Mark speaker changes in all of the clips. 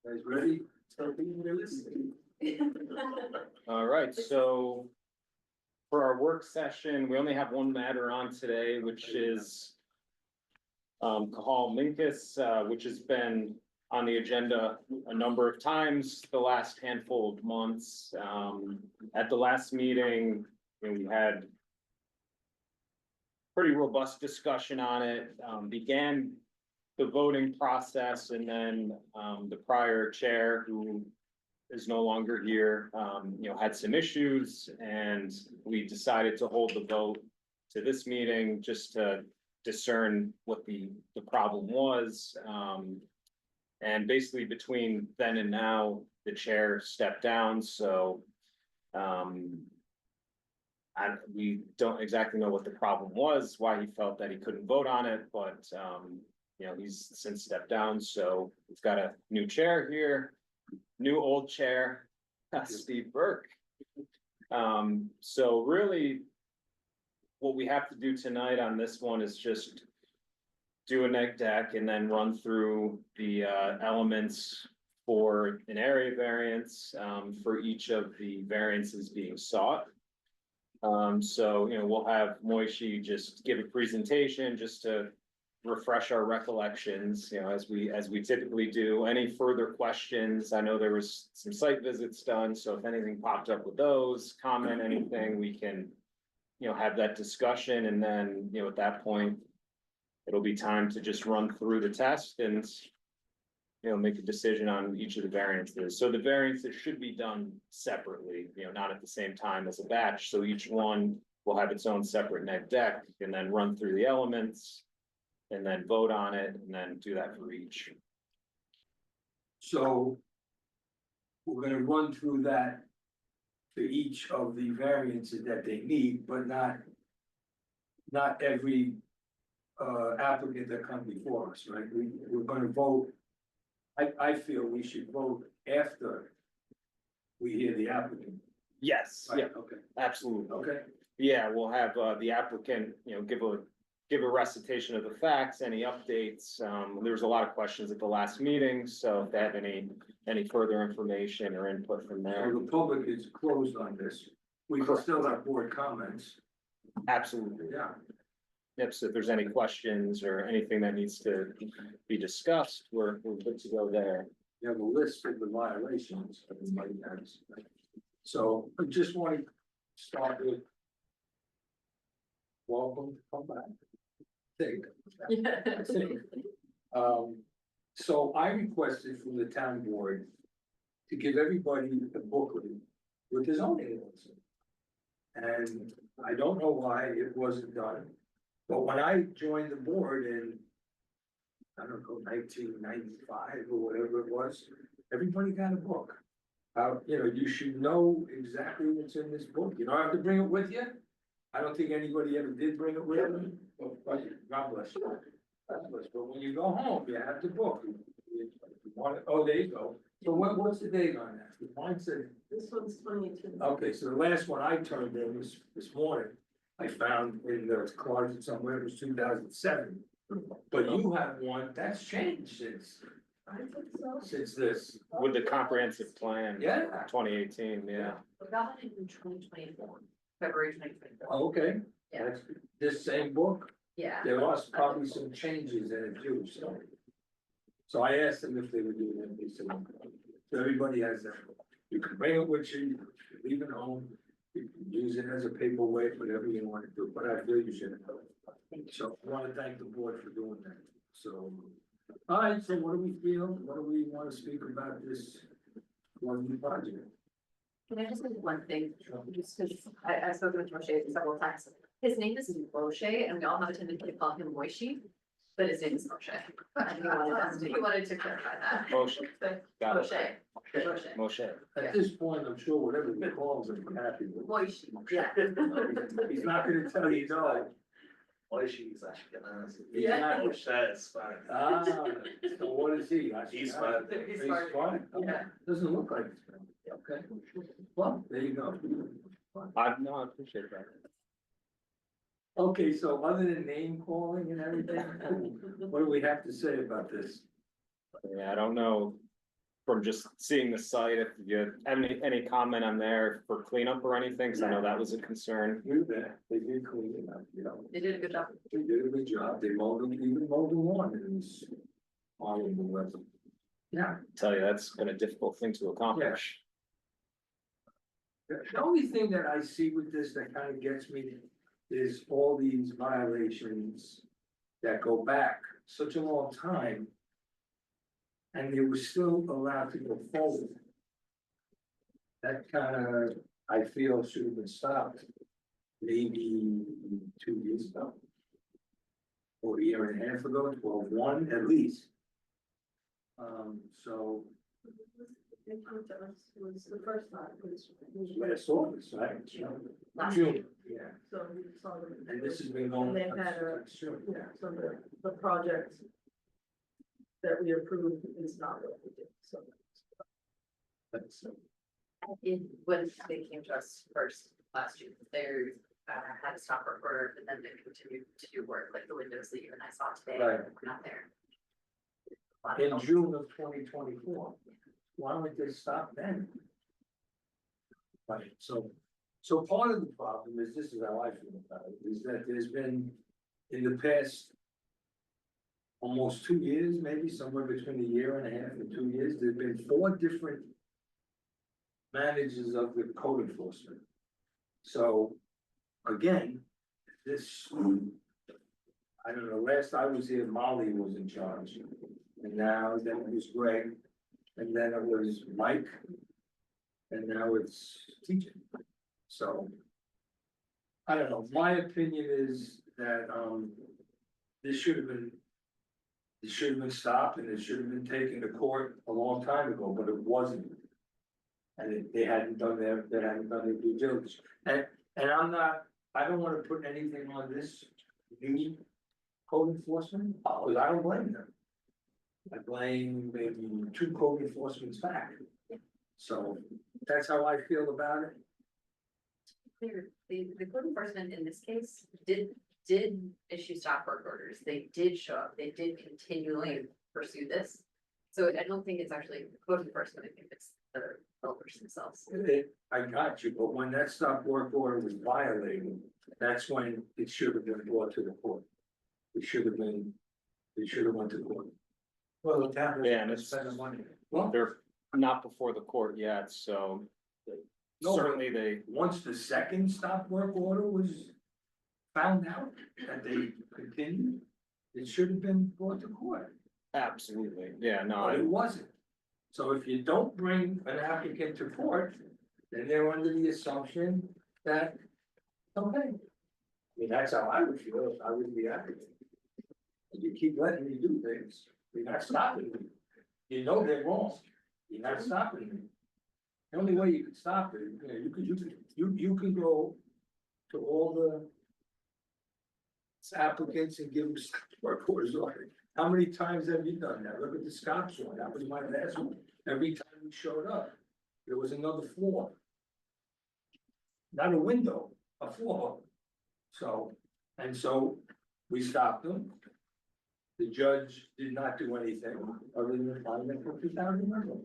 Speaker 1: Guys ready? Start being realistic.
Speaker 2: All right, so for our work session, we only have one matter on today, which is Cahal Minkus, which has been on the agenda a number of times the last handful of months. At the last meeting, we had pretty robust discussion on it, began the voting process, and then the prior chair, who is no longer here, had some issues, and we decided to hold the vote to this meeting just to discern what the problem was. And basically between then and now, the chair stepped down, so we don't exactly know what the problem was, why he felt that he couldn't vote on it, but he's since stepped down, so we've got a new chair here, new old chair, Steve Burke. So really, what we have to do tonight on this one is just do a neg deck and then run through the elements for an area variance for each of the variances being sought. So we'll have Moishi just give a presentation just to refresh our recollections, as we typically do. Any further questions? I know there was some site visits done, so if anything popped up with those, comment anything, we can have that discussion, and then at that point it'll be time to just run through the test and make a decision on each of the variances. So the variances should be done separately, not at the same time as a batch, so each one will have its own separate neg deck, and then run through the elements and then vote on it, and then do that for each.
Speaker 1: So we're gonna run through that for each of the variances that they need, but not every applicant that comes before us, right? We're gonna vote. I feel we should vote after we hear the applicant.
Speaker 2: Yes,
Speaker 1: Right,
Speaker 2: yeah,
Speaker 1: okay,
Speaker 2: absolutely.
Speaker 1: okay.
Speaker 2: Yeah, we'll have the applicant, give a recitation of the facts, any updates. There was a lot of questions at the last meeting, so if they have any further information or input from
Speaker 1: So
Speaker 2: there.
Speaker 1: the public is closed on this. We can still have board comments.
Speaker 2: Absolutely.
Speaker 1: Yeah.
Speaker 2: Yep, so if there's any questions or anything that needs to be discussed, we're good to go there.
Speaker 1: You have a list of the violations everybody has. So I just want to start with. Welcome, come back. So I requested from the town board to give everybody a booklet with his own names. And I don't know why it wasn't done, but when I joined the board in, I don't know, 1995 or whatever it was, everybody got a book. You should know exactly what's in this book. You don't have to bring it with you. I don't think anybody ever did bring it with them, but God bless you. God bless. But when you go home, you have the book. You want it, oh, there you go. So what's the date on that? Mine said,
Speaker 3: This one's 22.
Speaker 1: okay, so the last one I turned in was this morning. I found in the closet somewhere, it was 2007. But you have one that's changed
Speaker 3: I think so.
Speaker 1: since this.
Speaker 2: With the comprehensive plan.
Speaker 1: Yeah.
Speaker 2: 2018, yeah.
Speaker 3: We got it in 2024, February 2024.
Speaker 1: Oh, okay.
Speaker 3: Yeah.
Speaker 1: That's this same book.
Speaker 3: Yeah.
Speaker 1: There was probably some changes in it too, so. So I asked them if they were doing it, they said, so everybody has that. You can bring it with you, you can leave it home, you can use it as a paperweight, whatever you want to do, but I feel you should have it. So I want to thank the board for doing that, so. All right, so what do we feel, what do we want to speak about this one project?
Speaker 3: Can I just say one thing? Just because I've spoken with Moshe several times. His name is Moshe, and we all have a tendency to call him Moishi, but his name is Moshe. And he wanted to clarify that.
Speaker 2: Moshe. Got it.
Speaker 3: Moshe. Moshe.
Speaker 2: Moshe.
Speaker 1: At this point, I'm sure whatever he calls him, I'm happy with.
Speaker 3: Moishi, yeah.
Speaker 1: He's not gonna tell you no.
Speaker 4: She's Ashkenazi.
Speaker 1: He's
Speaker 3: Yeah.
Speaker 1: not.
Speaker 4: Moshe is fine.
Speaker 1: Ah, so what is he?
Speaker 4: He's fine.
Speaker 1: He's
Speaker 3: He's fine.
Speaker 1: fine?
Speaker 3: Yeah.
Speaker 1: Doesn't look like it's fine. Okay, well, there you go.
Speaker 2: I appreciate that.
Speaker 1: Okay, so other than name calling and everything, what do we have to say about this?
Speaker 2: Yeah, I don't know, from just seeing the site, if you have any comment on there for cleanup or anything, cause I know that was a concern.
Speaker 1: You bet, they did clean it up, you know,
Speaker 3: They did a good job.
Speaker 1: they did a good job, they mowed, even mowed the lawn in this horrible weather. Yeah,
Speaker 2: Tell you, that's been a difficult thing to accomplish.
Speaker 1: the only thing that I see with this that kind of gets me is all these violations that go back such a long time. And they were still allowed to go forward. That kind of, I feel should have been stopped maybe 2 years ago. Or a year and a half ago, 12-1 at least. So
Speaker 5: It was the first time, it was.
Speaker 1: last August, right?
Speaker 3: Last
Speaker 1: June, yeah,
Speaker 5: So we saw them.
Speaker 1: and this has been going.
Speaker 5: And they've had a-
Speaker 1: Sure.
Speaker 5: Yeah, so the project that we approved is not what we did, so.
Speaker 1: That's,
Speaker 3: When they came to us first last June, they had a stop work order, but then they continued to do work like the windows that you and I saw today,
Speaker 1: Right.
Speaker 3: not there. A lot of
Speaker 1: in
Speaker 3: help.
Speaker 1: June of 2024. Why don't they stop then? Right, so part of the problem is, this is how I feel about it, is that there's been, in the past. Almost 2 years, maybe somewhere between a year and a half and 2 years, there's been 4 different. Managers of the code enforcement. So, again, this. I don't know, last I was here, Molly was in charge, and now then it was Greg, and then it was Mike. And now it's teaching, so. I don't know, my opinion is that, this should have been. It should have been stopped and it should have been taken to court a long time ago, but it wasn't. And they hadn't done their due diligence, and I'm not, I don't wanna put anything on this new code enforcement, because I don't blame them. I blame maybe 2 code enforcements back. So that's how I feel about it.
Speaker 3: Clear, the code enforcement in this case did issue stop work orders, they did show up, they did continually pursue this. So I don't think it's actually code enforcement, I think it's the developers themselves.
Speaker 1: I got you, but when that stop work order was violated, that's when it should have been brought to the court. It should have went to court.
Speaker 6: Well, the town
Speaker 2: Yeah, and
Speaker 6: doesn't
Speaker 2: it's-
Speaker 6: spend the money.
Speaker 1: Well,
Speaker 2: They're not before the court yet, so.
Speaker 1: No, but-
Speaker 2: Certainly they,
Speaker 1: once the second stop work order was found out that they continued, it should have been brought to court,
Speaker 2: absolutely, yeah, no,
Speaker 1: but it wasn't. So if you don't bring an applicant to court, then they're under the assumption that, okay. I mean, that's how I would feel if I was the applicant. If you keep letting me do things, you're not stopping me. You know they're wrong, you're not stopping me. The only way you could stop it, you know, you can go to all the applicants and give them work orders on it. How many times have you done that? Look at the Scots one, that was my last one. Every time we showed up, there was another floor. Not a window, a floor. So, and so we stopped them. The judge did not do anything other than find them for $2,000.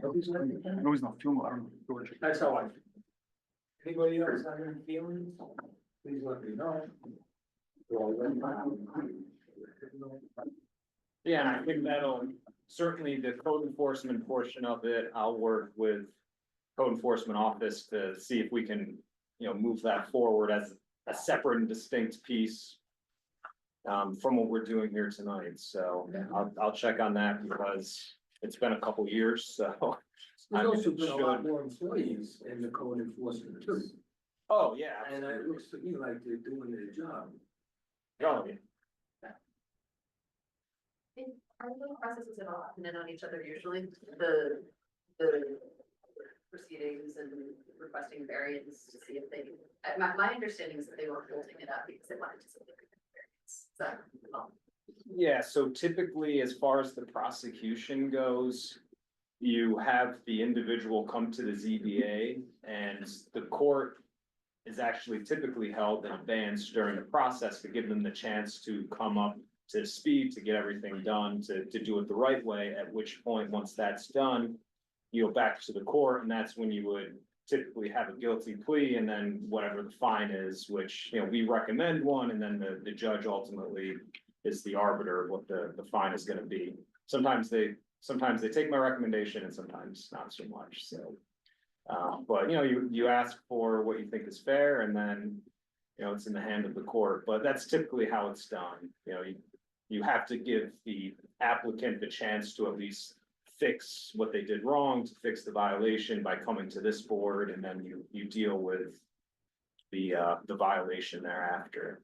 Speaker 6: There was no fuel, I don't know, George.
Speaker 1: That's how I feel. Anybody else have any feelings? Please let me know.
Speaker 2: yeah, and I think that'll, certainly the code enforcement portion of it, I'll work with. Code enforcement office to see if we can, move that forward as a separate and distinct piece. From what we're doing here tonight, so I'll check on that because it's been a couple years, so.
Speaker 1: There's also
Speaker 2: it
Speaker 1: been a lot
Speaker 2: should-
Speaker 1: more employees in the code enforcement too.
Speaker 2: Oh, yeah.
Speaker 1: And it looks to me like they're doing their job.
Speaker 2: Oh, yeah.
Speaker 3: Are the processes at all dependent on each other usually, the proceedings and requesting variance to see if they, my understanding is that they were holding it up because they wanted to see if they could get variance, so.
Speaker 2: Yeah, so typically, as far as the prosecution goes, you have the individual come to the ZBA and the court is actually typically held in advance during the process to give them the chance to come up to speed, to get everything done, to do it the right way, at which point, once that's done, you go back to the court, and that's when you would typically have a guilty plea, and then whatever the fine is, which, you know, we recommend one, and then the judge ultimately is the arbiter of what the fine is gonna be. Sometimes they take my recommendation and sometimes not so much, so. But, you know, you ask for what you think is fair, and then, you know, it's in the hand of the court, but that's typically how it's done. You know, you have to give the applicant the chance to at least fix what they did wrong, to fix the violation by coming to this board, and then you deal with the violation thereafter.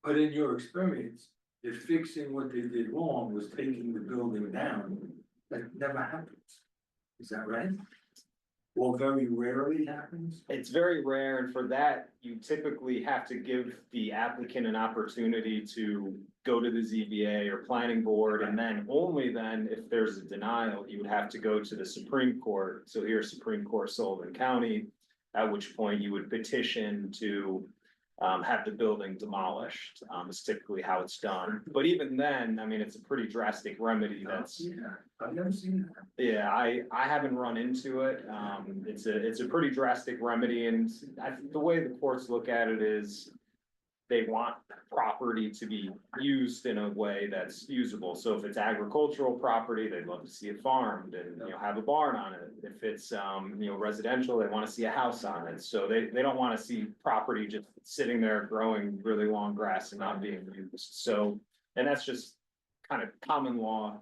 Speaker 1: But in your experience, if fixing what they did wrong was taking the building down, that never happens. Is that right? Or very rarely happens?
Speaker 2: It's very rare, and for that, you typically have to give the applicant an opportunity to go to the ZBA or planning board, and then only then, if there's a denial, you would have to go to the Supreme Court. So here, Supreme Court Sullivan County, at which point you would petition to have the building demolished, is typically how it's done. But even then, I mean, it's a pretty drastic remedy that's.
Speaker 1: Yeah, I've never seen that.
Speaker 2: Yeah, I haven't run into it. It's a pretty drastic remedy, and the way the courts look at it is they want property to be used in a way that's usable. So if it's agricultural property, they'd love to see it farmed and, you know, have a barn on it. If it's, you know, residential, they want to see a house on it. So they don't want to see property just sitting there growing really long grass and not being used. So, and that's just kind of common law,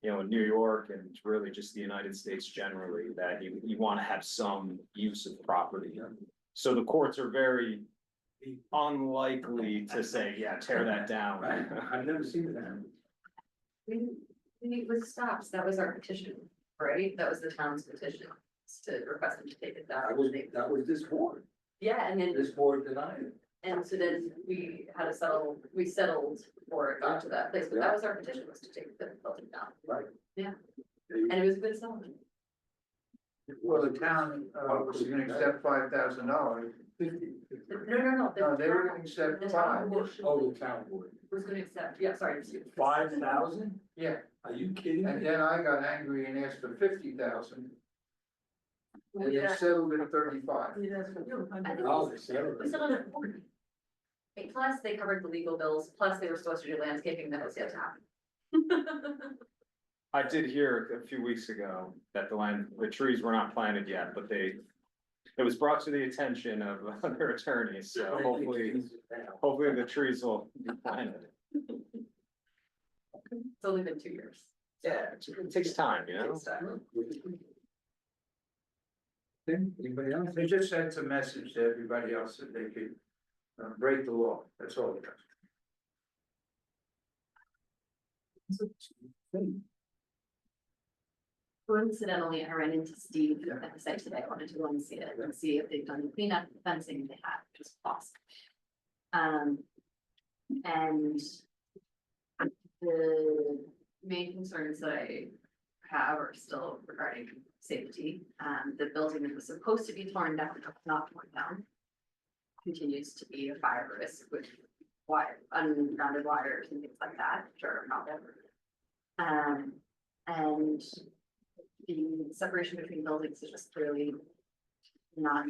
Speaker 2: you know, in New York and really just the United States generally, that you want to have some use of property. So the courts are very unlikely to say, yeah, tear that down.
Speaker 1: Right, I've never seen that.
Speaker 3: We with stops, that was our petition, right? That was the town's petition to request them to take it down.
Speaker 1: That was this board.
Speaker 3: Yeah, and then,
Speaker 1: This board denied it.
Speaker 3: and so then we had to settle, we settled before it got to that place, but that was our petition, was to take the building down.
Speaker 1: Right.
Speaker 3: Yeah. And it was a good settlement.
Speaker 6: Well, the town, was gonna accept $5,000.
Speaker 3: No,
Speaker 6: No, they were gonna accept
Speaker 3: The
Speaker 6: 5.
Speaker 3: town board
Speaker 1: Oh, the town board.
Speaker 3: was gonna accept, yeah, sorry.
Speaker 1: 5,000?
Speaker 6: Yeah,
Speaker 1: Are you kidding
Speaker 6: and
Speaker 1: me?
Speaker 6: then I got angry and asked for 50,000, and
Speaker 3: We
Speaker 6: they settled at 35.
Speaker 1: Oh, they said
Speaker 3: We
Speaker 1: it.
Speaker 3: settled at 40. Hey, plus they covered the legal bills, plus they were supposed to do landscaping that was yet to happen.
Speaker 2: I did hear a few weeks ago that the trees were not planted yet, but it was brought to the attention of their attorneys, so hopefully the trees will be planted.
Speaker 3: It's only been 2 years.
Speaker 2: Yeah, it takes time, you know?
Speaker 3: Takes time.
Speaker 1: Anybody else?
Speaker 6: They just sent a message to everybody else that they could break the law, that's all it does.
Speaker 3: Coincidentally, I ran into Steve at the site today. I wanted to go and see it and see if they've done the cleanup fencing they had, which was awesome. And the main concerns that I have are still regarding safety. The building that was supposed to be torn down, not torn down, continues to be a fire risk with ungrounded wires and things like that, which are a problem. And the separation between buildings is just clearly not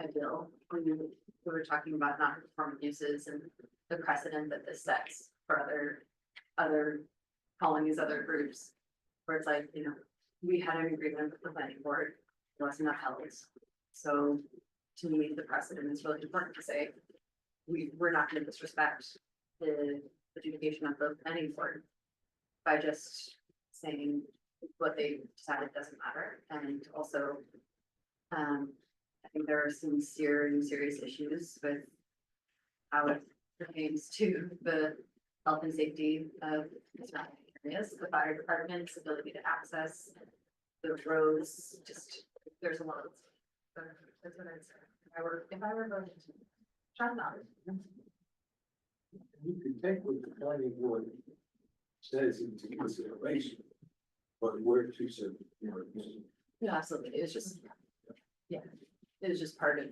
Speaker 3: ideal. We were talking about non-conforming uses and the precedent that this sets for other colonies, other groups. Where it's like, you know, we had an agreement with the planning board, it wasn't upheld. So to me, the precedent is really important to say, we're not gonna disrespect the adjudication of the planning board by just saying what they decided doesn't matter. And also, I think there are some serious issues with how it pertains to the health and safety of the surrounding areas, the fire department's ability to access the roads, just, there's a lot of. That's what I'd say. If I were going to, try not.
Speaker 1: You can take what the planning board says into consideration, but we're too certain.
Speaker 3: Yeah, absolutely, it's just, It was just part of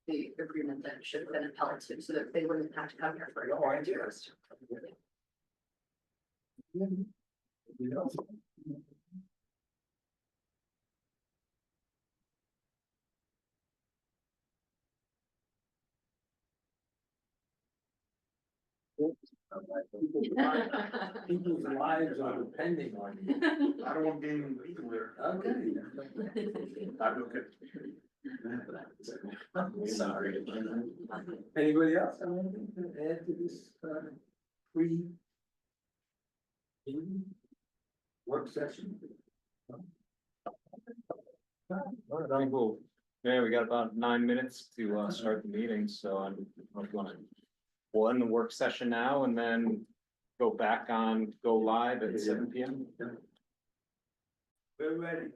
Speaker 3: the agreement that should have been upheld too, so that they wouldn't have to come here for.
Speaker 1: No, I get it. You know. People's lives are depending on you.
Speaker 6: I don't want gaming people there.
Speaker 1: Okay.
Speaker 6: I'm okay.
Speaker 1: Sorry. Anybody else have anything to add to this, pre? meeting? Work session?
Speaker 2: Well, yeah, we got about 9 minutes to start the meeting, so I'm gonna. We'll end the work session now and then go back on, go live at 7 PM.
Speaker 1: We're ready.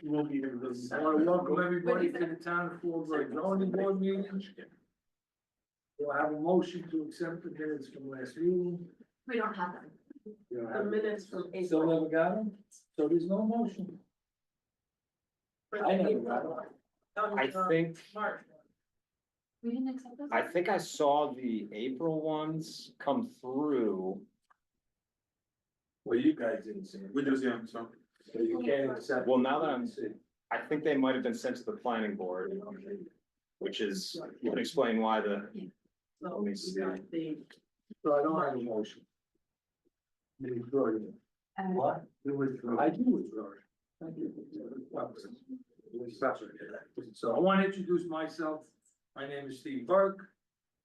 Speaker 6: You won't be able to.
Speaker 1: I want to welcome everybody to the town of Fallbrook zoning board meeting. Do I have a motion to accept the minutes from last meeting?
Speaker 3: We don't have them.
Speaker 1: You don't
Speaker 5: The
Speaker 1: have
Speaker 5: minutes from
Speaker 1: Still
Speaker 5: April.
Speaker 1: never got them? So there's no motion. I never got them.
Speaker 2: I think,
Speaker 5: March.
Speaker 3: We didn't accept those?
Speaker 2: I think I saw the April ones come through.
Speaker 1: Well, you guys didn't see it.
Speaker 6: We do see them, so.
Speaker 1: So you can't accept.
Speaker 2: Well, now that I'm-
Speaker 1: See.
Speaker 2: I think they might have been sent to the planning board, which is, would explain why the,
Speaker 5: So,
Speaker 2: Let me see.
Speaker 5: the,
Speaker 1: So I don't have a motion. You withdraw it. What? You withdraw. I do withdraw it. Thank you. So I want to introduce myself. My name is Steve Burke.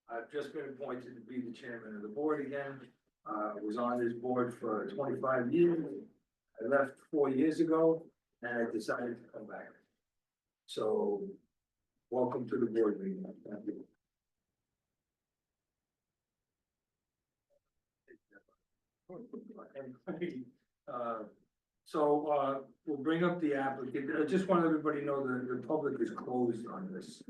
Speaker 1: I've just been appointed to be the chairman of the board again. Was on this board for 25 years. I left 4 years ago and I decided to come back. So welcome to the board meeting. Thank you. We'll bring up the applicant. I just want everybody to know that the public is closed on this.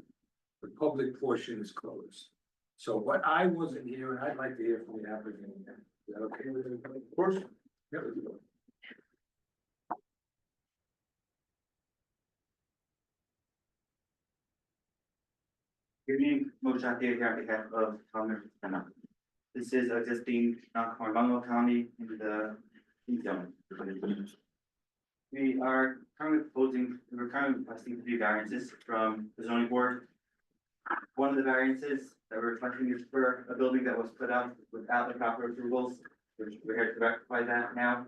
Speaker 1: The public portion is closed. So, but I wasn't here and I'd like to hear from the applicant again. Is that okay with everybody? Of course. Yeah.
Speaker 7: Good evening, Moshe here on behalf of Thomas Penna. This is existing non-conforming bungalow county in the E zone. We are currently we're currently requesting 3 variances from the zoning board. One of the variances that we're requesting is for a building that was put up without the proper approvals, which we're here to rectify that now.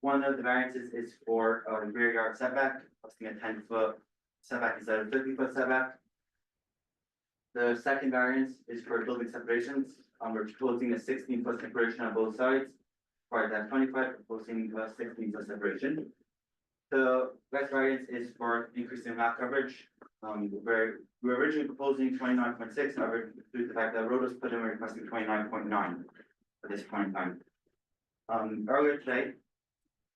Speaker 7: One of the variances is for a rear yard setback, requesting a 10-foot setback instead of 50-foot setback. The second variance is for building separations. We're proposing a 16-foot separation on both sides. For that 25, proposing a 16-foot separation. The next variance is for increasing lot coverage. We're originally proposing 29.6, however, due to the fact that road was put in, we're requesting 29.9 at this point in time. Earlier today,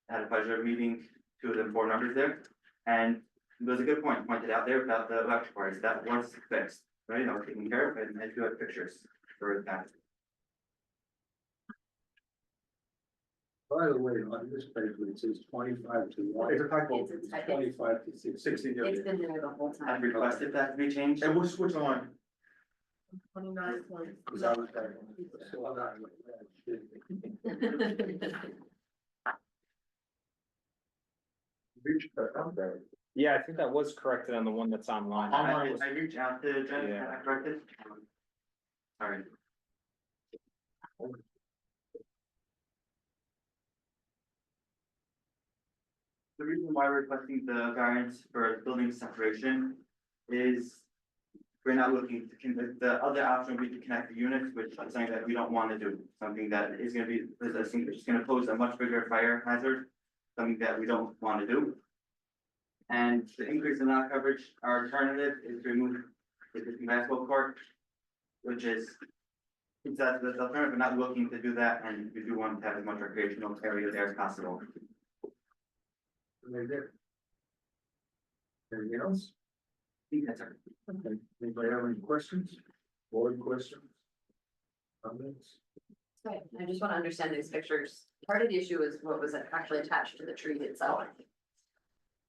Speaker 7: I had a pleasure of meeting 2 of the board members there, and there was a good point pointed out there about the electric wires that was fixed. Right, I was taking care of it, and I do have pictures for that.
Speaker 1: By the way, on this paper, it says 25 to 1.
Speaker 6: It's a typo.
Speaker 3: It's a typo.
Speaker 1: 25 to 60.
Speaker 3: It's been there the whole
Speaker 7: I've
Speaker 3: time.
Speaker 7: requested that to be changed.
Speaker 6: And we'll switch on.
Speaker 5: 29 point.
Speaker 1: Because I was there. So I'm not-
Speaker 2: yeah, I think that was corrected on the one that's online.
Speaker 7: I reached out to Jen,
Speaker 2: Yeah.
Speaker 7: I corrected. Sorry. The reason why we're requesting the variance for building separation is we're not looking to connect, the other option would be to connect the units, which is something that we don't want to do. Something that is gonna be, is gonna pose a much bigger fire hazard, something that we don't want to do. And the increase in lot coverage, our alternative is to remove the existing basketball court, which is, it's that the alternative, we're not looking to do that, and we do want to have as much recreational area there as possible.
Speaker 1: Right there. Anything else?
Speaker 7: I think that's our.
Speaker 1: Okay. Anybody have any questions? Board questions? Comments?
Speaker 3: Right, I just want to understand these pictures. Part of the issue is what was actually attached to the tree itself.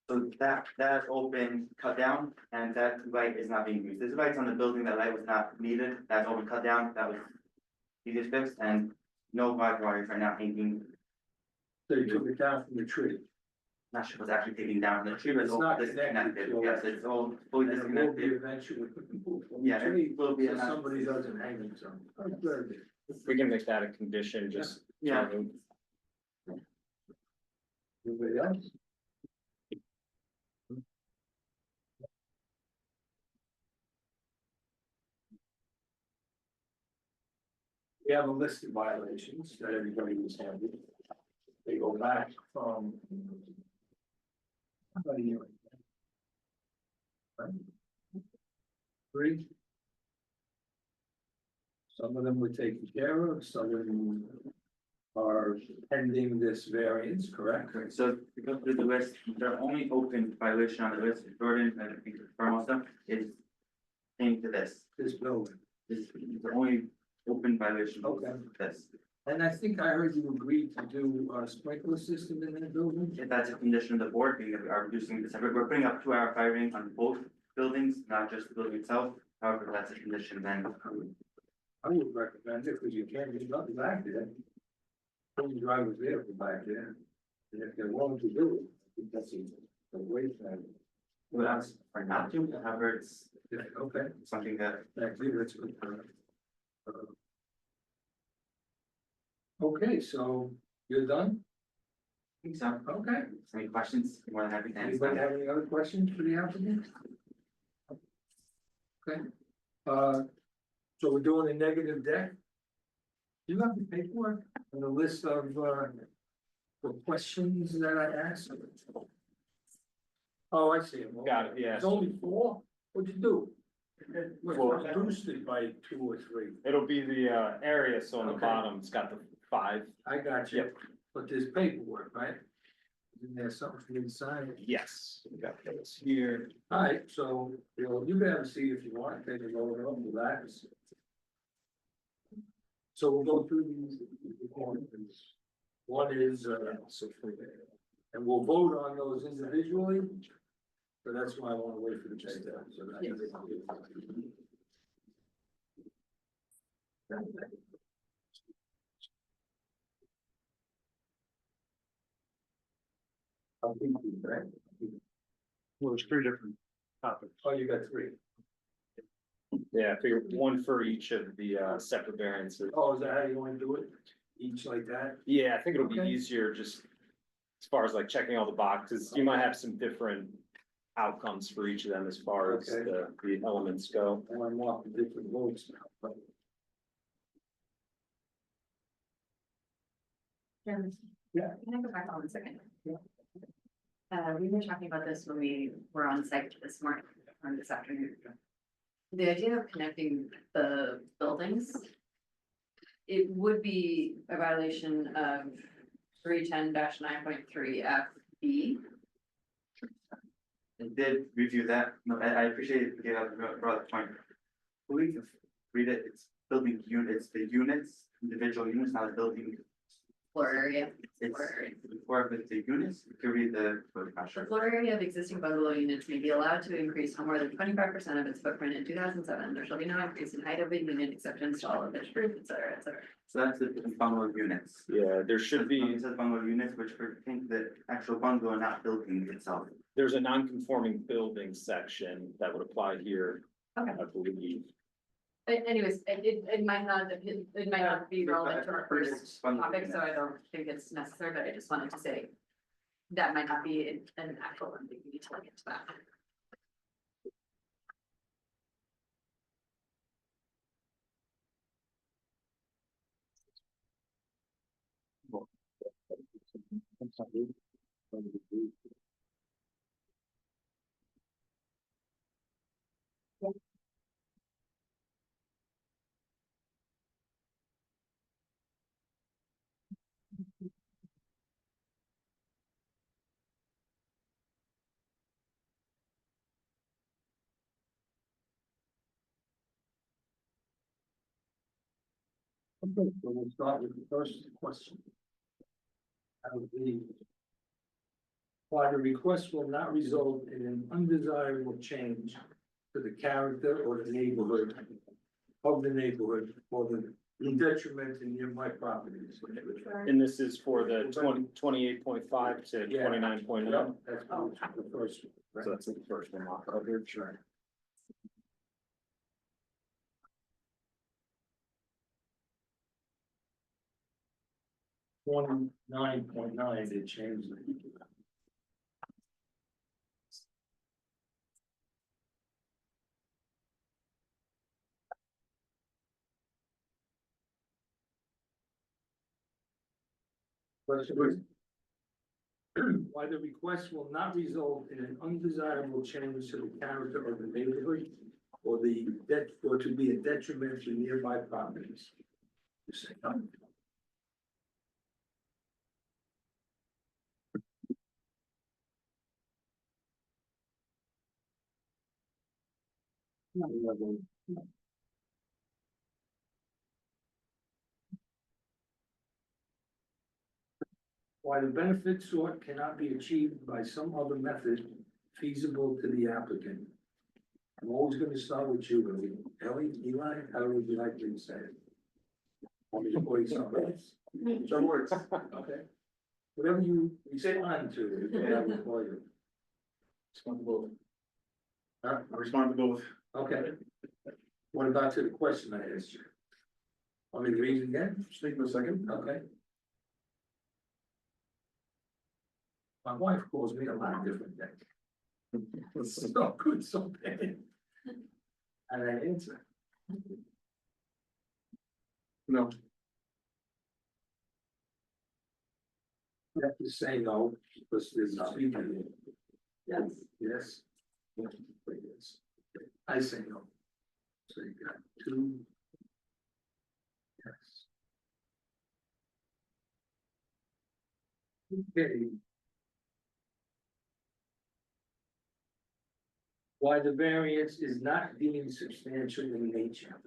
Speaker 7: So that's all been cut down and that light is not being used. There's lights on the building, that light was not needed, that's all been cut down, that was easiest fixed and no live wires are now hanging.
Speaker 1: So you took it down from the tree.
Speaker 7: Not sure what's actually taking down the tree, but it's
Speaker 1: It's
Speaker 7: all
Speaker 1: not
Speaker 7: disconnected.
Speaker 1: connected to
Speaker 7: Yes, it's all fully
Speaker 1: And it will be
Speaker 7: disconnected.
Speaker 1: eventually moved from the
Speaker 7: Yeah,
Speaker 1: tree,
Speaker 7: it will be.
Speaker 1: so somebody doesn't hang themselves. Oh, very good.
Speaker 2: We can make that a condition, just.
Speaker 7: Yeah.
Speaker 1: Anybody else? We have a list of violations that everybody was handed. They go back from. How many years? Three. Some of them were taken care of, some of them are pending this variance, correct?
Speaker 7: Correct, so to go through the list, the only open violation on the list, Jordan, and I think Formosa, is came to this.
Speaker 1: This building.
Speaker 7: This is the only open violation.
Speaker 1: Okay.
Speaker 7: This,
Speaker 1: And I think I heard you agreed to do a sprinkler system in that building?
Speaker 7: if that's a condition of the board, being that we are reducing the separate, we're putting up 2-hour firing on both buildings, not just the building itself. However, that's a condition then.
Speaker 1: I would recommend it, because you can't do nothing back there. Don't drive a vehicle back there, and if they're willing to do it, I think that's a way for
Speaker 7: Well, that's for not to, however, it's
Speaker 1: them. Okay,
Speaker 7: something that
Speaker 1: thank you, that's good. Okay, so you're done?
Speaker 7: I think so.
Speaker 1: Okay.
Speaker 7: Any questions? More than happy to answer.
Speaker 1: Anybody have any other questions for the applicant? Okay, so we're doing a negative deck? Do you have the paperwork and the list of, the questions that I asked? Oh, I see them.
Speaker 2: Got it, yeah.
Speaker 1: It's only 4? What'd you do?
Speaker 2: Well-
Speaker 1: Reduced it by 2 or 3.
Speaker 2: It'll be the area, so on the
Speaker 1: Okay.
Speaker 2: bottom, it's got the 5.
Speaker 1: I got you.
Speaker 2: Yep.
Speaker 1: But there's paperwork, right? Isn't there something for you to sign?
Speaker 2: Yes, we got those here.
Speaker 1: Alright, so, you can have a seat if you want, take a load up, relax. So we'll go through these. One is, and we'll vote on those individually. So that's why I wanna wait for the check down, so that. I'll keep these, right?
Speaker 6: Well, there's 3 different topics.
Speaker 1: Oh, you got 3.
Speaker 2: Yeah, I figured one for each of the separate variances.
Speaker 1: Oh, is that how you wanna do it? Each like that?
Speaker 2: Yeah, I think it'll be
Speaker 1: Okay.
Speaker 2: easier just as far as like checking all the boxes. You might have some different outcomes for each of them as far as
Speaker 1: Okay.
Speaker 2: the elements go.
Speaker 1: And I'm off the different votes now, but. Yeah.
Speaker 3: Can I go back on 1 second?
Speaker 1: Yeah.
Speaker 3: We were talking about this when we were on site this morning, or this afternoon. The idea of connecting the buildings. It would be a violation of 310-9.3 FB.
Speaker 7: I did review that, no, I appreciate it, you have brought the point. We can read it, it's building units, the units, individual units, not a building.
Speaker 3: Floor area.
Speaker 7: It's,
Speaker 3: Floor area.
Speaker 7: or if it's the units, you can read the.
Speaker 3: The floor area of existing bungalow units may be allowed to increase no more than 25% of its footprint in 2007. There shall be no increase in height of a unit except to install a pitched roof, et cetera, et cetera.
Speaker 7: So that's the bungalow units.
Speaker 2: Yeah, there should be,
Speaker 7: It says bungalow units, which pertain to the actual bungalow, not building itself.
Speaker 2: there's a non-conforming building section that would apply here,
Speaker 3: Okay.
Speaker 2: I believe.
Speaker 3: But anyways, it might not, it might not be relevant to our first topic, so I don't think it's necessary, but I just wanted to say. That might not be an actual one, we need to look into that.
Speaker 1: Okay, so we'll start with the first question. That would be While the request will not result in an undesirable change to the character or the neighborhood of the neighborhood or the detriment to nearby properties.
Speaker 2: And this is for the 28.5 to
Speaker 1: Yeah.
Speaker 2: 29.9.
Speaker 1: Yeah, that's the first.
Speaker 2: So that's the first one off of here.
Speaker 1: Sure. 29.9, they changed it. Question is, why the request will not result in an undesirable change to the character of the neighborhood or or to be a detriment to nearby properties. You say no. Why the benefit sought cannot be achieved by some other method feasible to the applicant. I'm always gonna start with you, Ellie, Eli, how would you like me to say it? Want me to call you something else?
Speaker 6: Some words.
Speaker 1: Okay. Whatever you respond to, is what I will call you.
Speaker 6: Respond to both.
Speaker 1: Huh?
Speaker 6: I respond to both.
Speaker 1: Okay. What about to the question I asked you? Want me to read it again?
Speaker 6: Speak for a second.
Speaker 1: Okay. My wife calls me a lot of different things. So good, so bad. And I answer.
Speaker 6: No.
Speaker 1: You have to say no, because there's a speaker.
Speaker 5: Yes.
Speaker 1: Yes. Yes. I say no. So you got two. Yes. Okay. Why the variance is not deemed substantial in nature.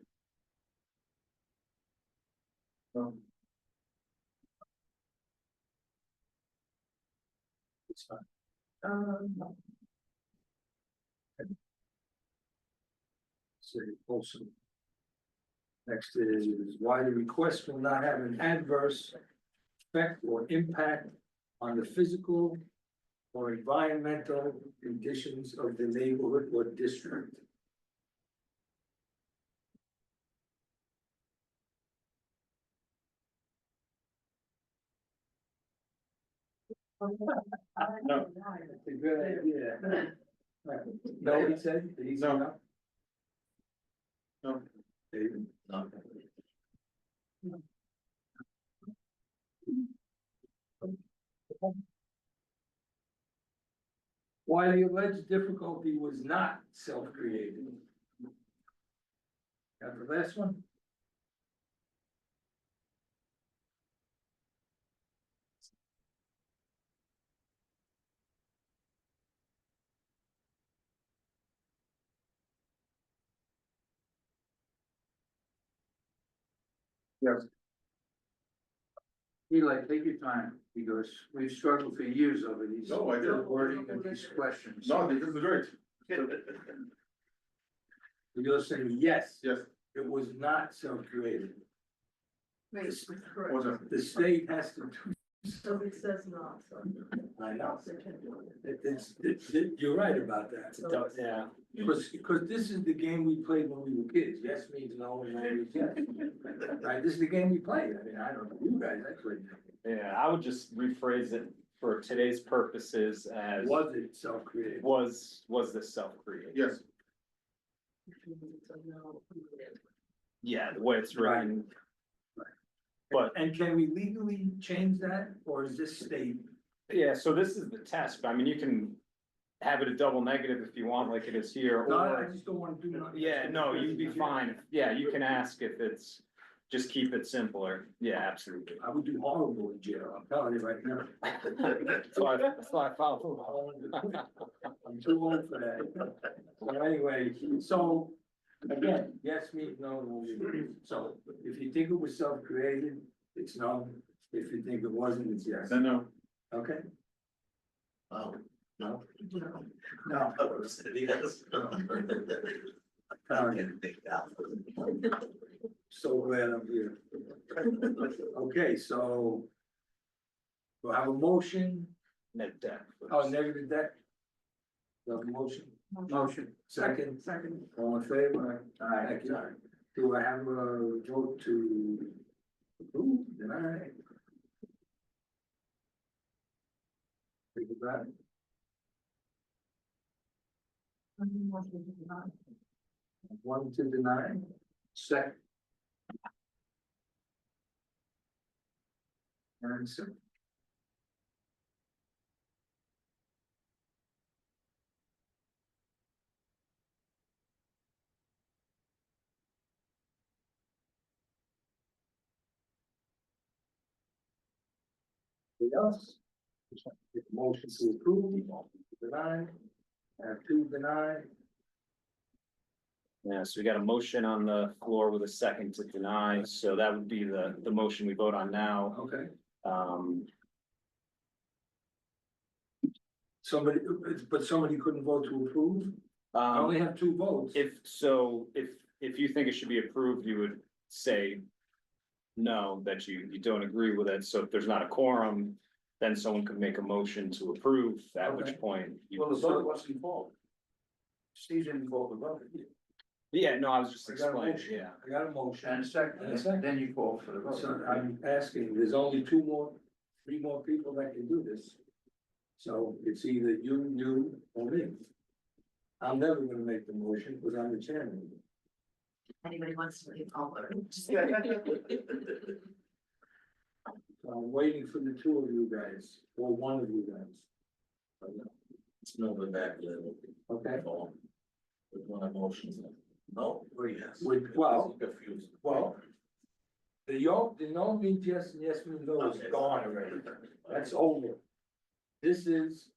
Speaker 1: It's not. Say also. Next is why the request will not have an adverse effect or impact on the physical or environmental conditions of the neighborhood or district.
Speaker 6: No.
Speaker 1: It's a good idea. No, he said, did he say no?
Speaker 6: No.
Speaker 1: David? No. Why the alleged difficulty was not self-created. Got the last one?
Speaker 6: Yes.
Speaker 8: Eli, take your time, because we've struggled for years over these.
Speaker 6: No, I did.
Speaker 8: Wording of these questions.
Speaker 6: No, this is great.
Speaker 1: You're saying yes,
Speaker 6: Yes.
Speaker 1: it was not self-created.
Speaker 3: Wait,
Speaker 5: Correct.
Speaker 6: What's that?
Speaker 1: The state has to do.
Speaker 5: So it says not, so.
Speaker 1: I know. You're right about that.
Speaker 2: Yeah.
Speaker 1: Because this is the game we played when we were kids. Yes means no and no means yes. Right, this is the game we played. I mean, I don't know, you guys, I played.
Speaker 2: Yeah, I would just rephrase it for today's purposes as
Speaker 1: Was it self-created?
Speaker 2: was this self-created?
Speaker 6: Yes.
Speaker 5: So no.
Speaker 2: Yeah, the way it's written. But
Speaker 1: And can we legally change that, or is this state?
Speaker 2: yeah, so this is the test. I mean, you can have it a double negative if you want, like it is here,
Speaker 1: No, I
Speaker 2: or,
Speaker 1: just don't wanna do nothing.
Speaker 2: yeah, no, you'd be fine. Yeah, you can ask if it's, just keep it simpler. Yeah, absolutely.
Speaker 1: I would do horrible in jail, I'm telling you right now.
Speaker 2: That's why I follow.
Speaker 1: I'm too old for that. So anyway, so, again, yes means no, no means. So if you think it was self-created, it's no. If you think it wasn't, it's yes.
Speaker 6: Then no.
Speaker 1: Okay?
Speaker 4: Oh, no.
Speaker 1: No.
Speaker 4: I would have said yes. I didn't think that.
Speaker 1: So glad I'm here. Okay, so. We'll have a motion,
Speaker 2: Net deck.
Speaker 1: oh, negative deck. Do I have a motion,
Speaker 8: Motion.
Speaker 1: second,
Speaker 5: Second.
Speaker 1: all in favor? Thank you. Do I have a vote to approve, deny? Think about it. One to deny, second. And so. Anything else? Motion to approve, deny, have two deny,
Speaker 2: Yeah, so we got a motion on the floor with a second to deny, so that would be the motion we vote on now.
Speaker 1: okay.
Speaker 2: Um,
Speaker 1: Somebody, but somebody couldn't vote to approve, I only have two votes.
Speaker 2: if you think it should be approved, you would say. No, that you don't agree with it, so if there's not a quorum, then someone could make a motion to approve, at
Speaker 1: Okay.
Speaker 2: which point. you-
Speaker 8: Well, the vote wasn't involved. Steve didn't involve the vote.
Speaker 2: Yeah, no, I was just
Speaker 1: I got a
Speaker 2: explaining,
Speaker 1: motion.
Speaker 2: yeah.
Speaker 1: I got a motion.
Speaker 8: And second, then you call for the vote.
Speaker 1: So I'm asking, there's only three more people that can do this. So it's either you or me. I'm never gonna make the motion because I'm the chairman.
Speaker 3: Anybody wants to leave, I'll vote.
Speaker 1: So I'm waiting for the two of you guys, or one of you guys.
Speaker 4: It's moving back a little.
Speaker 1: Okay,
Speaker 4: With one emotion. No, or yes.
Speaker 1: Well-
Speaker 4: Confused.
Speaker 1: well. The no means yes and yes means no is gone already. That's over. This is,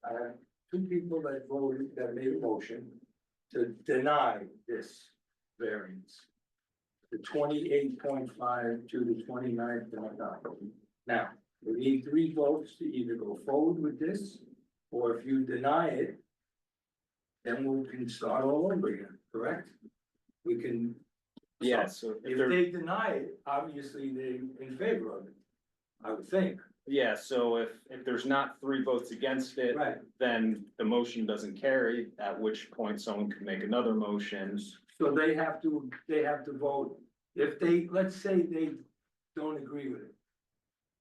Speaker 1: two people that voted, that made a motion to deny this variance. The 28.5 to the 29.9. Now, we need three votes to either go forward with this, or if you deny it. Then we can start all over again, correct? We can.
Speaker 2: Yeah, so if
Speaker 1: If
Speaker 2: there,
Speaker 1: they deny it, obviously they in favor of it, I would think.
Speaker 2: yeah, so if there's not three votes against it,
Speaker 1: Right.
Speaker 2: then the motion doesn't carry, at which point someone could make another motion.
Speaker 1: So they have to vote, if they, let's say they don't agree with it.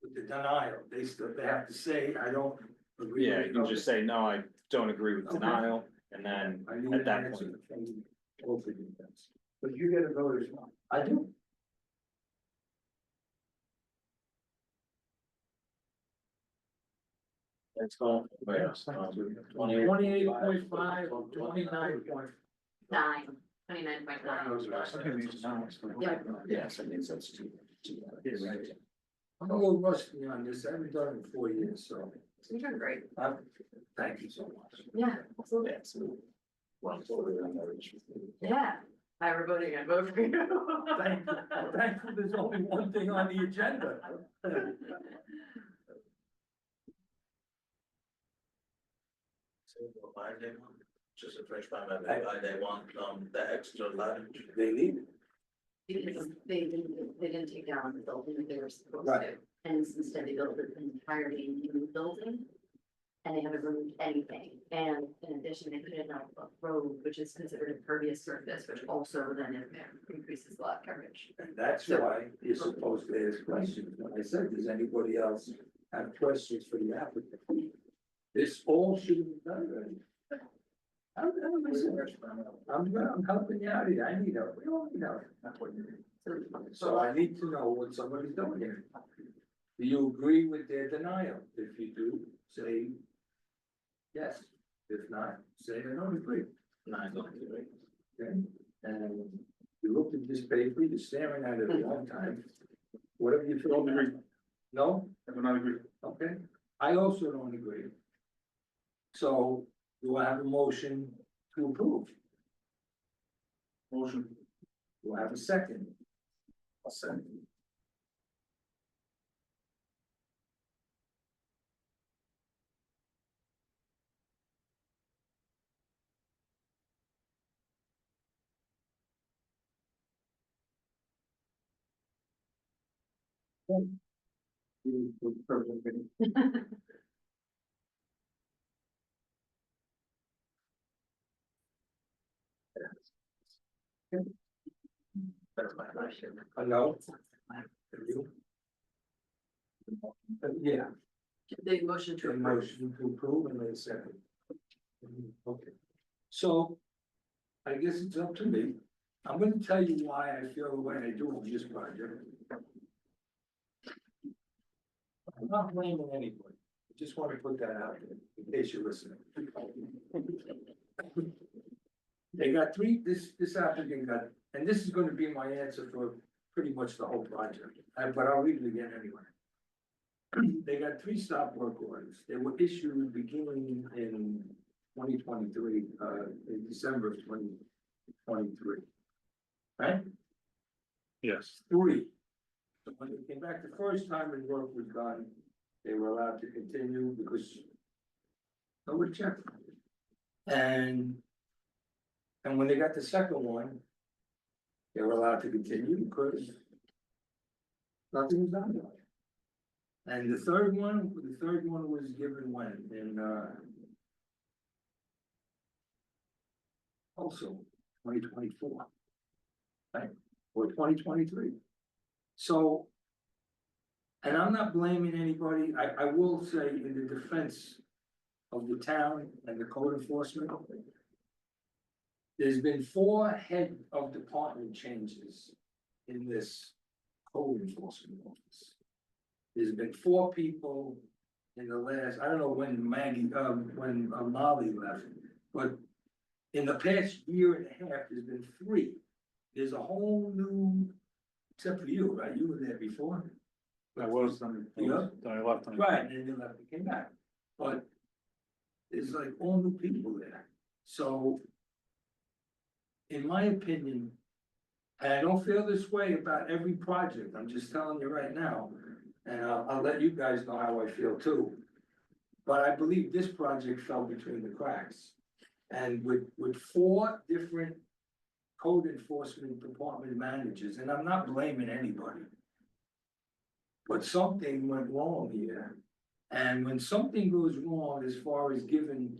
Speaker 1: With the denial, they have to say, I don't agree.
Speaker 2: Yeah,
Speaker 1: with
Speaker 2: you
Speaker 1: it."
Speaker 2: can just say, no, I don't agree with
Speaker 1: Okay.
Speaker 2: denial, and then
Speaker 1: I need
Speaker 2: at
Speaker 1: an
Speaker 2: that
Speaker 1: answer
Speaker 2: point.
Speaker 1: from both of you guys.
Speaker 8: But you get a vote as well.
Speaker 1: I do.
Speaker 4: It's going.
Speaker 1: Twenty-eight point five, 29.9.
Speaker 3: 29.9. Yeah.
Speaker 2: Yes, that means that's two.
Speaker 1: I'm a little rusty on this, I haven't done it in 4 years, so,
Speaker 3: So you're doing great.
Speaker 1: thank you so much.
Speaker 3: Yeah, absolutely.
Speaker 2: Yeah, so one voter and another issue.
Speaker 3: Yeah. If I were voting, I'd vote for you.
Speaker 1: Thankful there's only one thing on the agenda.
Speaker 4: Just a fresh time, why they want, the extra luggage.
Speaker 1: They need it.
Speaker 3: Because they didn't take down the building that they were supposed to,
Speaker 1: Right.
Speaker 3: and instead they built an entirely new building. And they haven't removed anything, and in addition, they put in a road, which is considered impervious surface, which also then increases lot coverage.
Speaker 1: And that's why you're supposed to ask questions. When I said, does anybody else have questions for the applicant? This all should have been done already. I'm helping you out here. I need help. We all need help. So I need to know what somebody's doing here. Do you agree with their denial? If you do, say yes. If not, say I don't agree.
Speaker 4: No, I don't agree.
Speaker 1: Okay, and you looked at this paper, you're staring at it a long time. Whatever you feel.
Speaker 7: Don't agree.
Speaker 1: No?
Speaker 7: I do not agree.
Speaker 1: Okay, I also don't agree. So do I have a motion to approve?
Speaker 7: Motion.
Speaker 1: Do I have a second?
Speaker 4: I'll send. That's my question.
Speaker 1: No. Yeah,
Speaker 5: The motion to
Speaker 1: a
Speaker 5: approve.
Speaker 1: motion to approve and then a second. Okay, so I guess it's up to me. I'm gonna tell you why I feel the way I do on this project. I'm not blaming anybody. I just wanna put that out there in case you're listening. They got three, this applicant got, and this is gonna be my answer for pretty much the whole project, but I'll read it again anyway. They got three stop work orders. They were issued beginning in 2023, in December of 2023. Right?
Speaker 2: Yes.
Speaker 1: Three. So when they came back the first time and work was done, they were allowed to continue because nobody checked. And when they got the second one, they were allowed to continue because nothing was done. And the third one was given when, also 2024. Right, or 2023. So. And I'm not blaming anybody, I will say in the defense of the town and the code enforcement. There's been 4 head of department changes in this code enforcement office. There's been 4 people in the last, I don't know when when Molly left, but in the past year and a half, there's been 3. There's a whole new, except for you, right? You were there before.
Speaker 9: I was, then
Speaker 1: Yeah.
Speaker 9: I left.
Speaker 1: Right, and then they left and came back, but there's like all new people there, so. In my opinion, and I don't feel this way about every project, I'm just telling you right now, and I'll let you guys know how I feel too. But I believe this project fell between the cracks, and with 4 different code enforcement department managers, and I'm not blaming anybody. But something went wrong here, and when something goes wrong as far as giving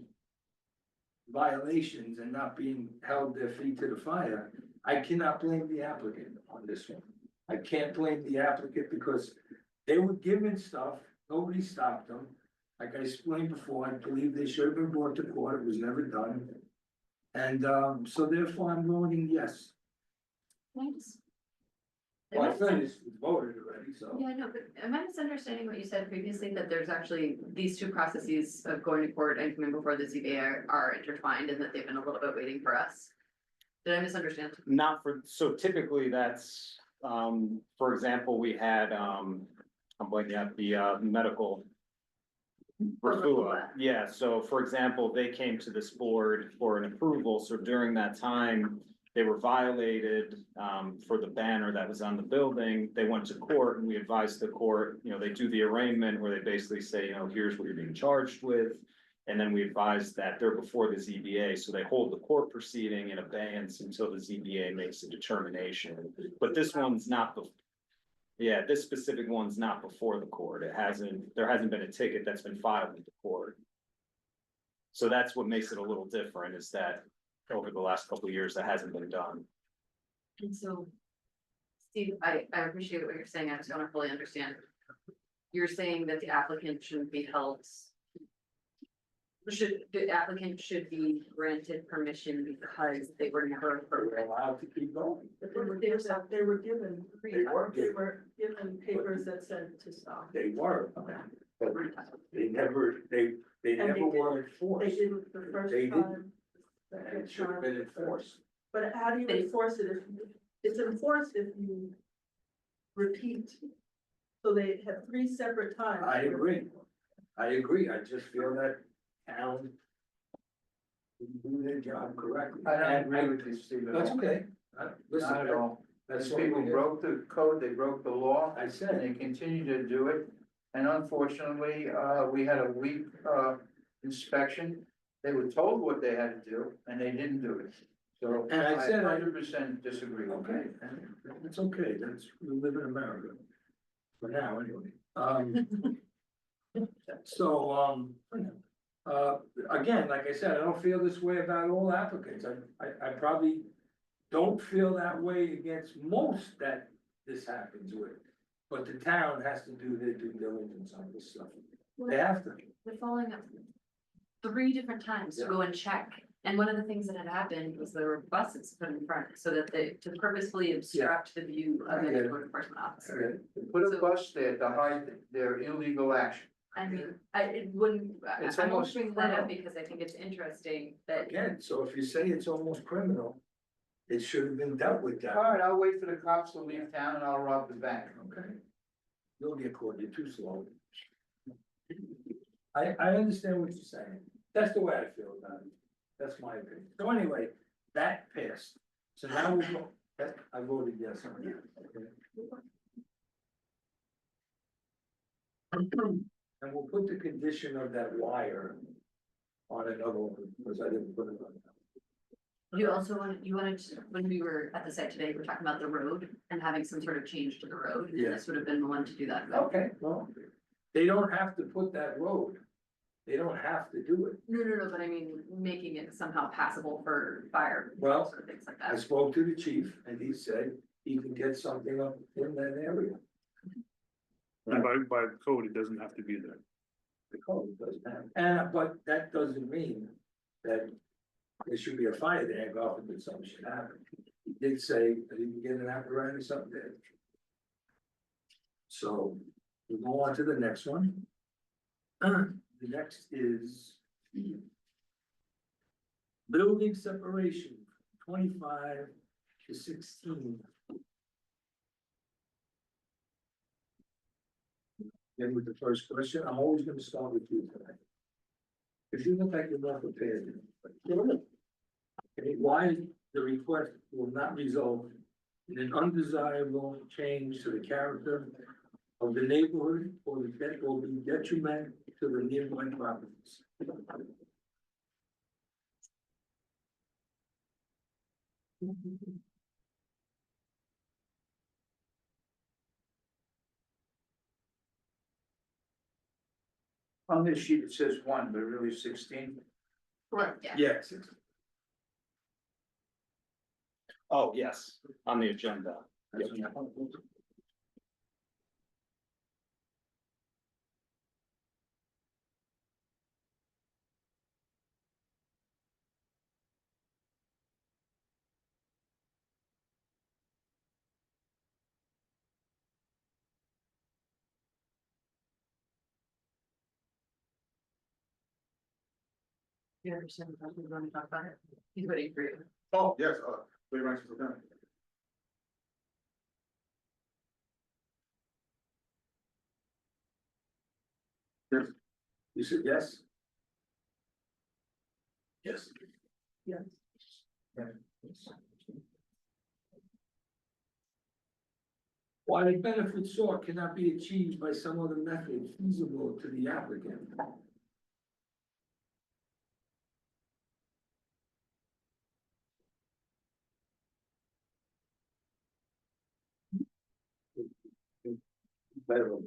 Speaker 1: violations and not being held their feet to the fire, I cannot blame the applicant on this one. I can't blame the applicant because they were given stuff, nobody stopped them. Like I explained before, I believe they should have been brought to court, it was never done. And so therefore I'm voting yes.
Speaker 3: Thanks.
Speaker 1: Well, I finished, voted already, so.
Speaker 3: Yeah, no, but am I misunderstanding what you said previously, that there's actually these 2 processes of going to court and coming before the ZBA are intertwined and that they've been a little bit waiting for us? Did I misunderstand?
Speaker 2: Not for, so typically that's, for example, we had, I'm blanking out the, medical. Refuah, yeah, so for example, they came to this board for an approval, so during that time. They were violated, for the banner that was on the building, they went to court and we advised the court, they do the arraignment where they basically say, here's what you're being charged with. And then we advised that they're before the ZBA, so they hold the court proceeding in abeyance until the ZBA makes a determination. But this one's not yeah, this specific one's not before the court, there hasn't been a ticket that's been filed with the court. So that's what makes it a little different, is that over the last couple of years, that hasn't been done.
Speaker 3: And so, Steve, I appreciate what you're saying, I just don't fully understand. You're saying that the applicant shouldn't be held. The applicant should be granted permission because they were never
Speaker 1: We're
Speaker 3: appropriate.
Speaker 1: allowed to keep going.
Speaker 5: But they were given,
Speaker 1: They were
Speaker 5: they were given papers that said to stop.
Speaker 1: They were,
Speaker 3: Okay.
Speaker 1: but they never, they
Speaker 5: And
Speaker 1: never
Speaker 5: they
Speaker 1: were
Speaker 5: They
Speaker 1: enforced,
Speaker 5: didn't the first
Speaker 1: They didn't.
Speaker 5: time. the
Speaker 1: and
Speaker 5: second
Speaker 1: it should have
Speaker 5: time.
Speaker 1: been enforced.
Speaker 5: But how do you
Speaker 3: They-
Speaker 5: enforce it if, it's enforced if you repeat? So they have 3 separate times.
Speaker 1: I agree, I just feel that town didn't do their job correctly.
Speaker 6: I don't
Speaker 1: And
Speaker 6: agree with you, Stephen.
Speaker 1: That's okay. Listen,
Speaker 6: Not at all.
Speaker 1: that's
Speaker 6: These
Speaker 1: what
Speaker 6: people
Speaker 1: we did.
Speaker 6: broke the code, they broke the law,
Speaker 1: I
Speaker 6: and
Speaker 1: said,
Speaker 6: they continue to do it. And unfortunately, we had a weak, inspection. They were told what they had to do, and they didn't do it. So
Speaker 1: And I said I-
Speaker 6: 100% disagree with
Speaker 1: okay,
Speaker 6: you.
Speaker 1: it's okay, we live in America. for now, anyway. So, again, like I said, I don't feel this way about all applicants. I probably don't feel that way against most that this happens with. But the town has to do their due diligence on this stuff. They have to.
Speaker 3: They're following up 3 different times to go and check. And one of the things that had happened was there were buses put in front so that they, to purposefully obstruct the view of the code enforcement officer.
Speaker 6: Put a bus there to hide their illegal action.
Speaker 3: I mean, it wouldn't,
Speaker 6: It's
Speaker 3: I'm only
Speaker 6: almost
Speaker 3: bringing that up
Speaker 6: criminal.
Speaker 3: because I think it's interesting that,
Speaker 1: Again, so if you say it's almost criminal, it should have been dealt with that.
Speaker 6: All right, I'll wait for the cops to leave town and I'll rob the bank.
Speaker 1: Okay. You'll get caught, you're too slow. I understand what you're saying. That's the way I feel about it. That's my opinion. So anyway, that passed. So now we go, I voted yes on that. Okay. And we'll put the condition of that wire on another one, because I didn't put it on.
Speaker 3: you also wanted to, when we were at the site today, we were talking about the road and having some sort of change to the road.
Speaker 1: Yeah.
Speaker 3: And this would have been the one to do that. with.
Speaker 1: Okay, well, they don't have to put that road. They don't have to do it.
Speaker 3: No, but I mean, making it somehow passable for fire.
Speaker 1: Well,
Speaker 3: or things like
Speaker 1: I
Speaker 3: that.
Speaker 1: spoke to the chief and he said he can get something up in that area.
Speaker 9: And by code, it doesn't have to be there.
Speaker 1: The code doesn't have, and, but that doesn't mean that there should be a fire there, God forbid something should happen. He did say that he can get an apparatus up there. So, we'll go on to the next one. The next is building separation, 25 to 16. Then with the first question, I'm always gonna start with you tonight. If you look like you're not prepared, okay, why the request will not result in an undesirable change to the character of the neighborhood or that will be detriment to the nearby properties.
Speaker 6: On this sheet, it says 1, but really 16.
Speaker 3: Correct, yeah.
Speaker 1: Yes.
Speaker 2: Oh, yes, on the agenda.
Speaker 3: You understand what we're going to talk about it? He's waiting for you.
Speaker 7: Oh, yes, wait, right, so done.
Speaker 1: You said yes?
Speaker 4: Yes.
Speaker 5: Yes.
Speaker 1: While a benefit sought cannot be achieved by some other method feasible to the applicant. Better.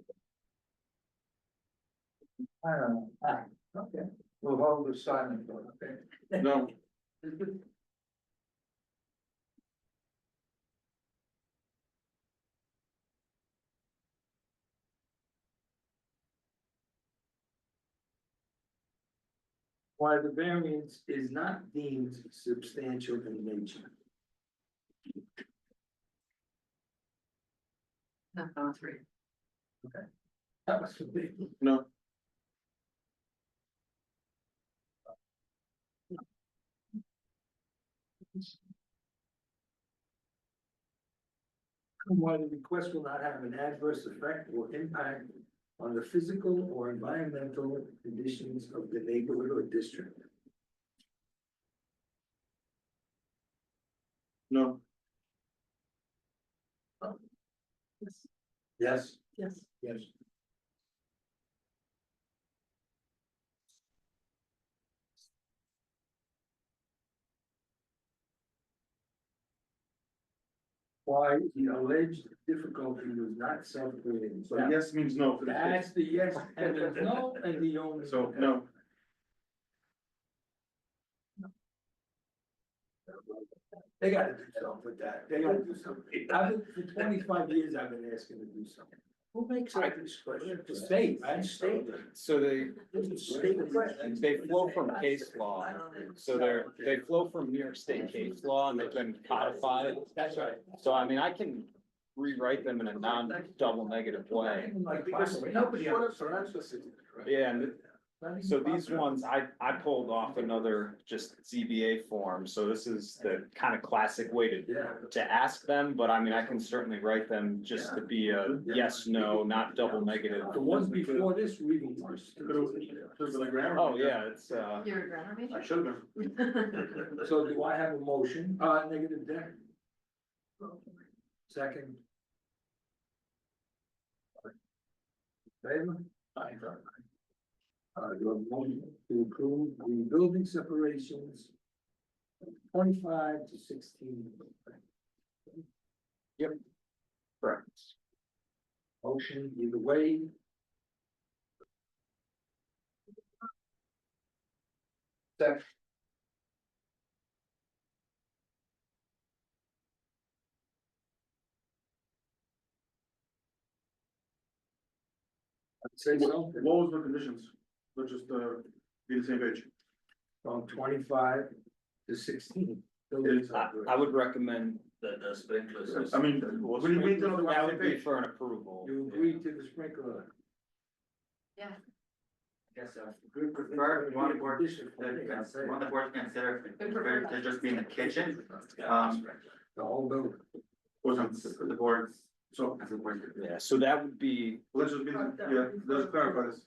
Speaker 6: I don't know. Okay, we'll hold the silent vote, okay?
Speaker 7: No.
Speaker 1: Why the variance is not deemed substantial in nature.
Speaker 3: No, that was three.
Speaker 1: That was the big.
Speaker 7: No.
Speaker 1: Why the request will not have an adverse effect or impact on the physical or environmental conditions of the neighborhood or district.
Speaker 7: No.
Speaker 1: Yes.
Speaker 5: Yes.
Speaker 1: Yes. why the alleged difficulty was not self-created.
Speaker 9: So yes means no for the
Speaker 1: That's
Speaker 9: case.
Speaker 1: the yes, and the no, and the only.
Speaker 9: So, no.
Speaker 1: They gotta do something with that, they gotta do something. For 25 years, I've been asking to do something.
Speaker 6: Who makes that discretion?
Speaker 1: The state, right?
Speaker 6: State.
Speaker 2: So they
Speaker 6: State question.
Speaker 2: flow from case law, so they flow from New York State case law and they've been codified.
Speaker 1: That's right.
Speaker 2: So I mean, I can rewrite them in a non-double negative way.
Speaker 1: Because nobody understands.
Speaker 2: Yeah, and so these ones, I pulled off another just ZBA form, so this is the kind of classic way
Speaker 1: Yeah.
Speaker 2: to ask them, but I mean, I can certainly write them just to be a yes, no, not double negative.
Speaker 1: The ones before this were even worse.
Speaker 2: Oh, yeah, it's,
Speaker 3: Your grammar major?
Speaker 9: I should have been.
Speaker 1: So do I have a motion, negative deck? Second. Favor? Aye. Do a motion to approve the building separations. 25 to 16.
Speaker 2: correct.
Speaker 1: Motion either way.
Speaker 6: Second.
Speaker 1: Say something.
Speaker 9: What was the conditions? Let's just, be the same page.
Speaker 1: From 25 to 16.
Speaker 2: I would recommend
Speaker 4: The sprinkler
Speaker 9: I
Speaker 4: system.
Speaker 9: mean, what do you mean to know the
Speaker 2: that
Speaker 9: same
Speaker 2: would be
Speaker 9: page?
Speaker 2: for an approval.
Speaker 1: You agree to the sprinkler.
Speaker 3: Yeah,
Speaker 7: Yes, sir. Prefer, you want the board,
Speaker 1: Condition for me, I say.
Speaker 7: want the board to consider, if to just be in the kitchen,
Speaker 1: The whole building.
Speaker 9: What's on,
Speaker 7: the board's.
Speaker 9: so,
Speaker 7: As a board.
Speaker 2: Yeah, so that would be,
Speaker 9: let's just be, yeah, let's clarify this.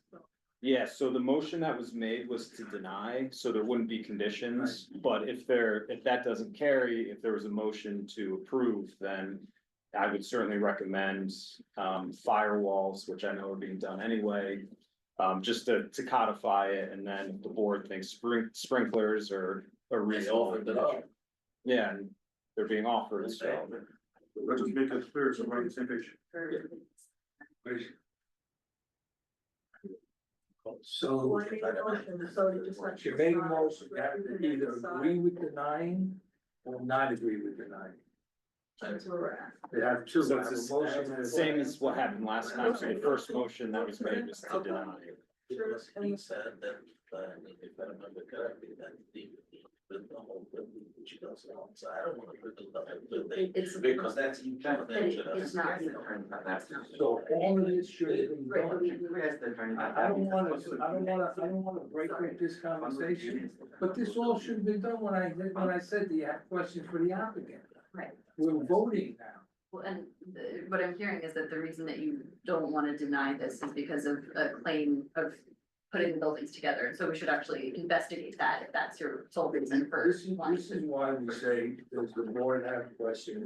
Speaker 2: yeah, so the motion that was made was to deny, so there wouldn't be conditions. But if that doesn't carry, if there was a motion to approve, then I would certainly recommend firewalls, which I know are being done anyway. Just to codify it, and then if the board thinks sprinklers are a
Speaker 4: They
Speaker 2: reasonable.
Speaker 4: offered it up.
Speaker 2: Yeah, and they're being offered, so.
Speaker 9: Let's just make it clear, so we're on the same page.
Speaker 1: So you made a motion, you have to either agree with denying or not agree with denying.
Speaker 5: That's where we're at.
Speaker 1: They have two.
Speaker 2: So
Speaker 1: I have
Speaker 2: it's
Speaker 1: a motion and a
Speaker 2: same as what happened last time, so the first motion that was made was to deny.
Speaker 4: Because he said that, if I remember correctly, that the whole building, which goes on, so I don't wanna put the whole building,
Speaker 3: it's.
Speaker 4: because that's you can't.
Speaker 3: It's not.
Speaker 1: So all of this should have been
Speaker 3: Right,
Speaker 1: done. I don't wanna break up this conversation, but this all should have been done when I said you have questions for the applicant.
Speaker 3: Right.
Speaker 1: We're voting now.
Speaker 3: Well, and what I'm hearing is that the reason that you don't wanna deny this is because of a claim of putting the buildings together, so we should actually investigate that if that's your sole reason for.
Speaker 1: This is why we say, does the board have questions?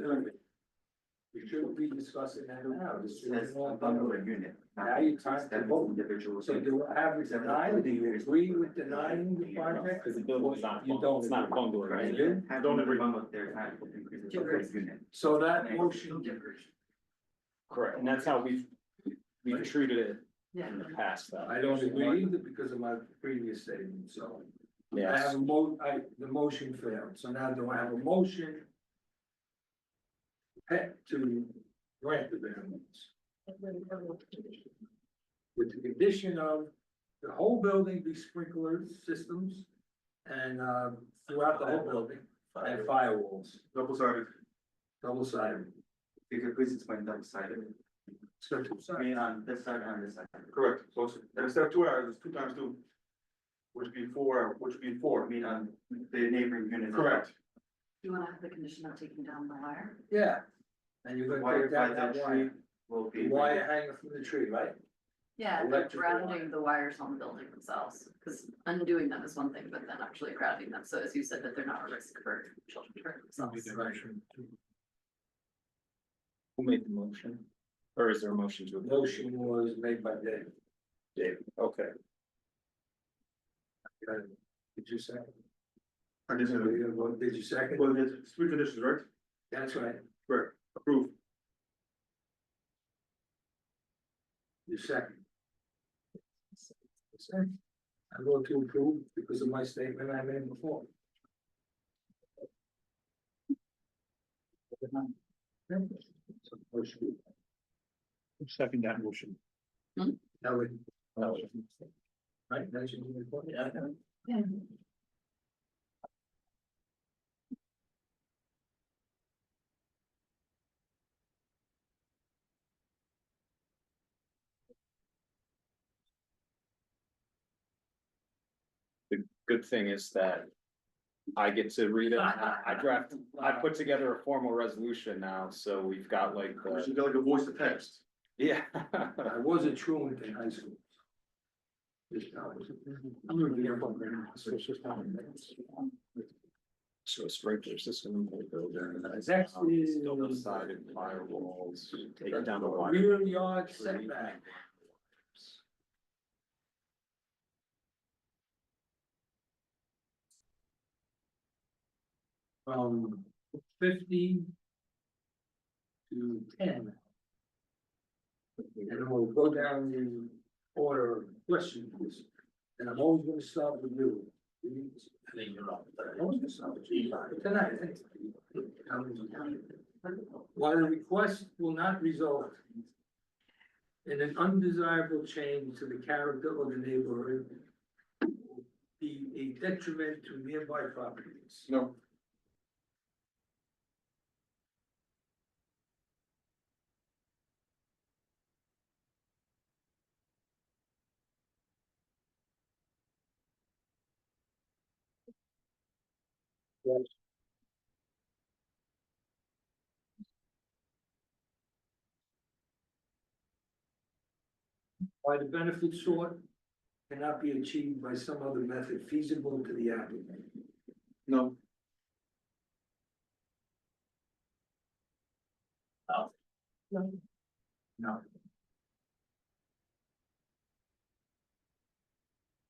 Speaker 1: We shouldn't be discussing that now. This is all done.
Speaker 7: unit.
Speaker 1: Now you time to vote.
Speaker 7: Individual.
Speaker 1: So do I have it denied? Do you agree with denying the project?
Speaker 2: Because the building's not,
Speaker 1: You don't
Speaker 2: it's not a bungalow, right?
Speaker 1: You?
Speaker 7: Don't agree with their time. Increase the first unit.
Speaker 1: So that motion,
Speaker 2: Correct, and that's how we've treated it
Speaker 3: Yeah.
Speaker 2: in the past, though.
Speaker 1: I don't agree either because of my previous statement, so. I
Speaker 2: Yes,
Speaker 1: have the motion failed, so now do I have a motion? To grant the variance with the condition of the whole building be sprinkler systems and throughout the whole building and firewalls,
Speaker 9: Double sided.
Speaker 1: double sided.
Speaker 7: If you could please explain double sided. I mean, on this side and on this side.
Speaker 9: Correct, so instead of 2 hours, it's 2 times 2. Which would be 4,
Speaker 7: I mean, on the neighboring units.
Speaker 9: correct.
Speaker 3: Do you wanna have the condition of taking down the wire?
Speaker 1: Yeah. And you're
Speaker 7: The
Speaker 1: gonna
Speaker 7: wire
Speaker 1: take
Speaker 7: by
Speaker 1: down
Speaker 7: that
Speaker 1: that
Speaker 7: tree
Speaker 1: wire,
Speaker 7: will be.
Speaker 1: the wire hanging from the tree, right?
Speaker 3: Yeah, but
Speaker 1: Electrical wire.
Speaker 3: grounding the wires on the building themselves, because undoing them is one thing, but then actually grounding them, so as you said, that they're not a risk for children to hurt themselves.
Speaker 2: who made the motion? Or is there a motion to? approve?
Speaker 1: Motion was made by Dave.
Speaker 2: Dave, okay.
Speaker 1: Did you second?
Speaker 9: I just said,
Speaker 1: Did you second?
Speaker 9: well, there's 3 conditions, right?
Speaker 1: That's right.
Speaker 9: Correct. Approved.
Speaker 1: Your second. I vote to approve because of my statement I made before.
Speaker 8: Second that motion.
Speaker 1: That would. Right, that's your report.
Speaker 5: Yeah.
Speaker 2: The good thing is that I get to read it. I put together a formal resolution now, so we've got like,
Speaker 9: You should get like a voice to text.
Speaker 2: yeah.
Speaker 1: I was a truant in high school. I'm gonna be up on there. So it's just how it is.
Speaker 2: So a sprinkler system.
Speaker 1: Next is-
Speaker 2: Double sided firewalls, take down the wire.
Speaker 1: Rear yard setback. From 50 to 10. And we'll go down the order of questions, and I'm always gonna start with you.
Speaker 4: I think you're on the
Speaker 1: I'm always gonna start with you. Tonight, I think. While the request will not result in an undesirable change to the character of the neighborhood, be a detriment to nearby properties.
Speaker 9: No.
Speaker 1: Why the benefit sought cannot be achieved by some other method feasible to the applicant.
Speaker 9: No.
Speaker 1: No.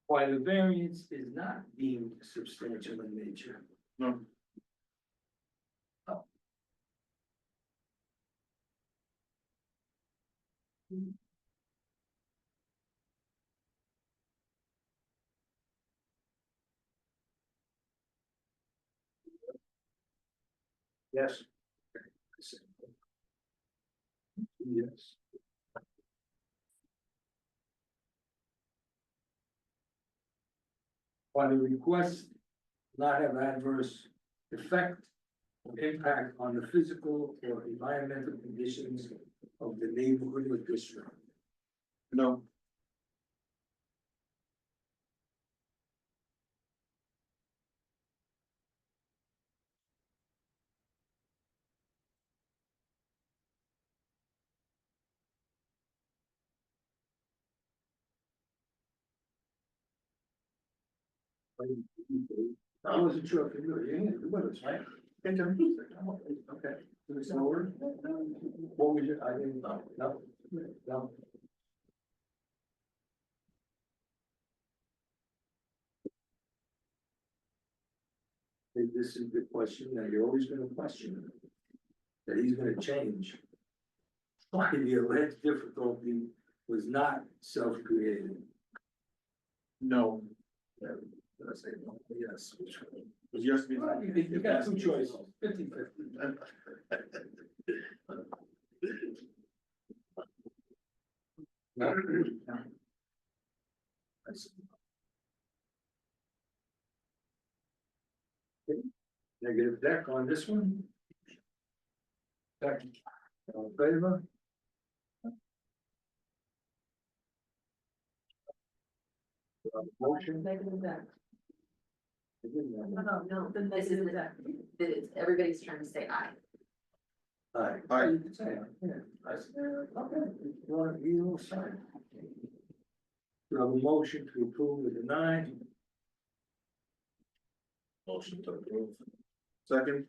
Speaker 1: Why the variance is not deemed substantial in nature.
Speaker 9: No.
Speaker 1: Yes. Yes. Why the request not have adverse effect or impact on the physical or environmental conditions of the neighborhood or district.
Speaker 9: No.
Speaker 1: I wasn't sure if you were, you with us, right? Okay. Move forward. What was your, I didn't, no. This is the question that you're always gonna question. That he's gonna change. Why the alleged difficulty was not self-created.
Speaker 9: No.
Speaker 1: Did I say no? Yes.
Speaker 9: Because yes, me.
Speaker 1: Well, you got two choices, 50-50. No. I see. Okay. Negative deck on this one. Second. All in favor? Motion.
Speaker 5: Negative deck.
Speaker 1: Aye.
Speaker 5: No, the
Speaker 3: This is
Speaker 5: negative
Speaker 3: the-
Speaker 5: deck.
Speaker 3: Everybody's trying to say aye.
Speaker 9: Aye.
Speaker 1: You can say it, yeah. I said, okay, you want, you will sign. We have a motion to approve or deny.
Speaker 4: motion to approve.
Speaker 9: Second.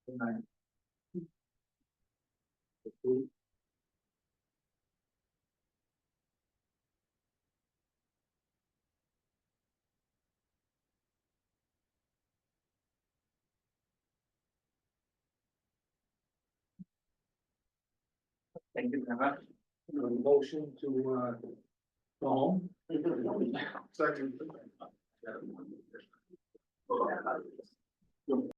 Speaker 1: Deny. Approve.
Speaker 7: Thank you very much.
Speaker 1: Motion to, go home.
Speaker 9: Second.